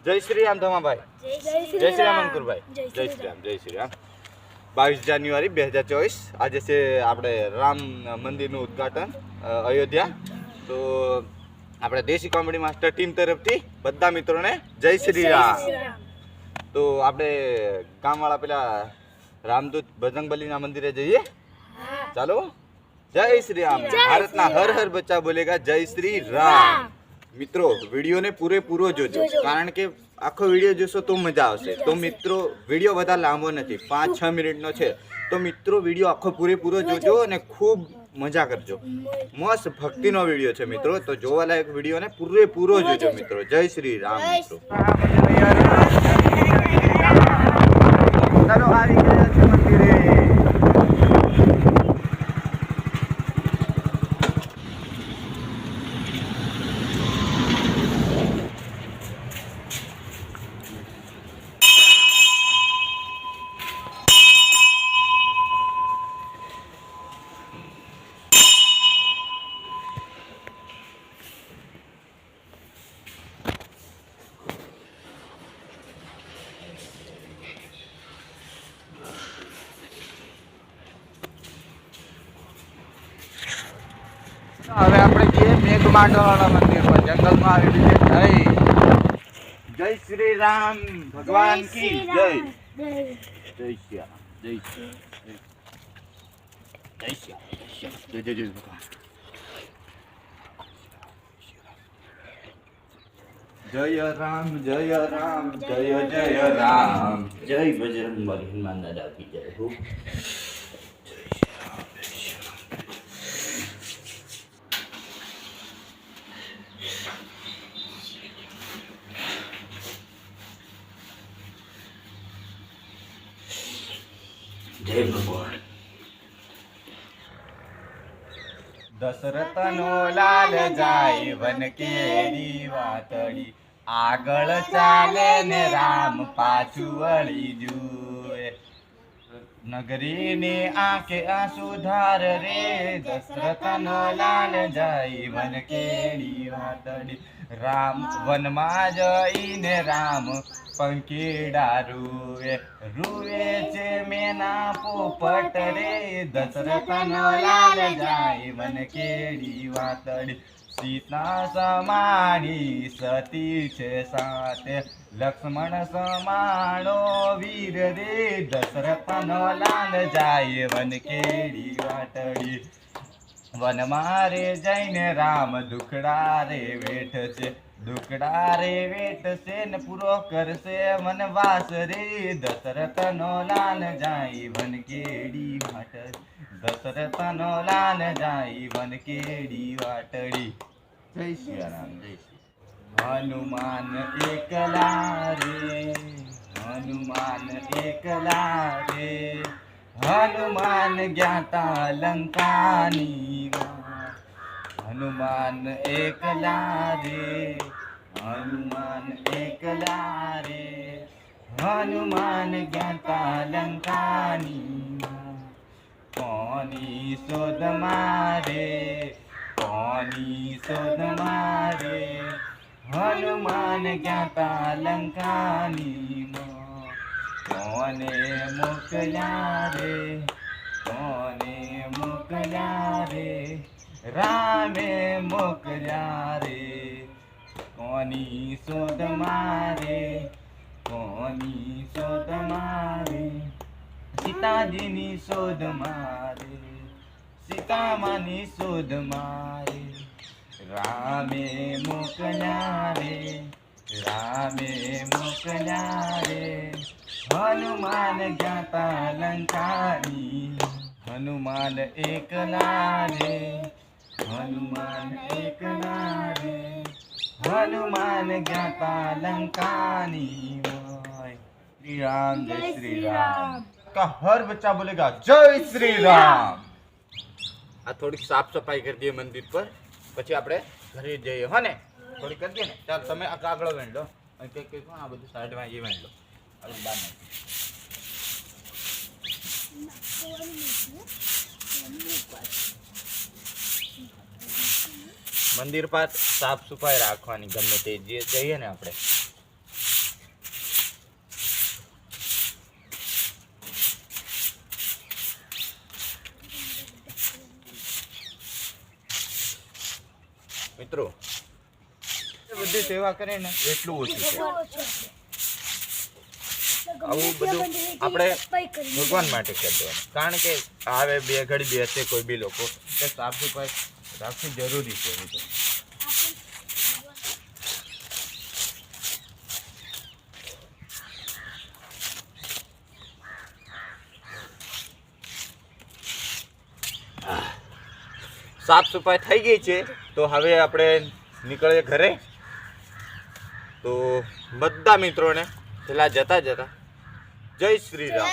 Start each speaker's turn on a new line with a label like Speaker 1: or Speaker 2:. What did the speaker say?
Speaker 1: જય શ્રી રામ ધમાભાઈ, જય શ્રી રામ અંકુરભાઈ, જય શ્રી રામ, જય શ્રી રામ। 22 જાન્યુઆરી 2024 આજે છે આપણે રામ મંદિરનું ઉદ્ઘાટન અયોધ્યા। તો આપણે દેશી કોમેડી માસ્ટર ટીમ તરફથી બધા મિત્રોને જય શ્રી રામ। તો આપણે ગામવાળા પેલા રામદૂત બજરંગબલીના મંદિરે જઈએ, ચાલો। જય શ્રી રામ। ભારતના હર હર બચ્ચા બોલેગા જય શ્રી રામ। મિત્રો વિડીયોને પૂરેપૂરો જોજો, કારણ કે આખો વિડીયો જોશો તો મજા આવશે। તો મિત્રો વિડીયો વધારે લાંબો નથી, 5-6 મિનિટનો છે, તો મિત્રો વિડીયો આખો પૂરેપૂરો જોજો અને ખૂબ મજા કરજો। મસ્ત ભક્તિનો વિડીયો છે મિત્રો, તો જોવાલાયક વિડીયોને પૂરેપૂરો જોજો મિત્રો। જય શ્રી રામ મિત્રો। ચાલો આવી ગયા છે મંદિરે। હવે આપણે જઈએ મેઘમાંડવાળા મંદિર પર, જંગલમાં આવેલું છે। જય શ્રી રામ ભગવાન કી જય। જય શ્રી રામ, જય શ્રી જય શ્રી જય જય જય ભગવાન। જય રામ જય રામ જય જય રામ, જય બજરંગબલી હનુમાન દાદા કી જય હો। जय भगवान। दशरथनो लाल जाय वन केरी वातड़ी, आगळ चाले ने राम पाछू वળી જુએ। નગરીની આંખે આંસુ ધાર રે, દશરથનો લાલ જાય વન કેરી વાતડી। રામ વનમાં જઈને રામ પંખીડા રૂવે, રૂવે છે મેના પોપટ રે, દશરથનો લાલ જાય વન કેડી વાતડી। સીતા સમાણી સતી છે સાથે, લક્ષ્મણ સમાણો વીર રે, દશરથનો લાલ જાય વન કેડી વાતડી। વનમાં રે જઈને રામ દુખડા રે વેઠશે, દુખડા રે વેઠશે ને પૂરો કરશે વનવાસ રે, દશરથનો લાલ જાય વન કેડી વાટડી, દશરથનો લાલ જાય વન કેડી વાટડી। જય શ્રી રામ, જય શ્રી હનુમાન એકલા રે, હનુમાન એકલા રે, હનુમાન જ્ઞાતા લંકાની વાત, હનુમાન એકલા રે, હનુમાન એકલા રે, હનુમાન જ્ઞાતા લંકાની વાત। કોની શોધ મારે, કોની શોધ મારે, હનુમાન જ્ઞાતા લંકાની વાત। કોને મોકલ્યા રે, કોને મોકલ્યા રે, રામે મોકલ્યા રે, કોની શોધ મારે, કોની શોધ મારે, સીતાજીની શોધ મારે, સીતામાની શોધ મારે, રામે મોકલ્યા રે, રામે મોકલ્યા રે, હનુમાન જ્ઞાતા લંકાની, હનુમાન એકલા રે, હનુમાન એકલા રે, હનુમાન જ્ઞાતા લંકાની હોય। શ્રી રામ, જય શ્રી રામ का हर बच्चा बोलेगा जय श्री राम। आ थोड़ी साफ सफाई कर दिए मंदिर पर, પછી આપણે ઘરે જઈએ હો ને, થોડી કરી દે ને। ચાલ તમે આ કાગળો વેણ લો અને કે આ બધું સાઈડમાં એ વેણ લો, હવે બહાર મંદિર પર સાફ સફાઈ રાખવાની, ગમે તે જે જઈએ ને આપણે મિત્રો બધી સેવા કરે ને એટલું ઓછું છે. આવું બધું આપણે ભગવાન માટે કરી દેવાનું, કારણ કે આવે બે ઘડી બેસે કોઈ બી લોકો કે સાફ સફાઈ રાખવી જરૂરી છે. મિત્રો સાફ સફાઈ થઈ ગઈ છે તો હવે આપણે નીકળીએ ઘરે. તો બધા મિત્રોને પેલા જતા જતા જય શ્રી રામ.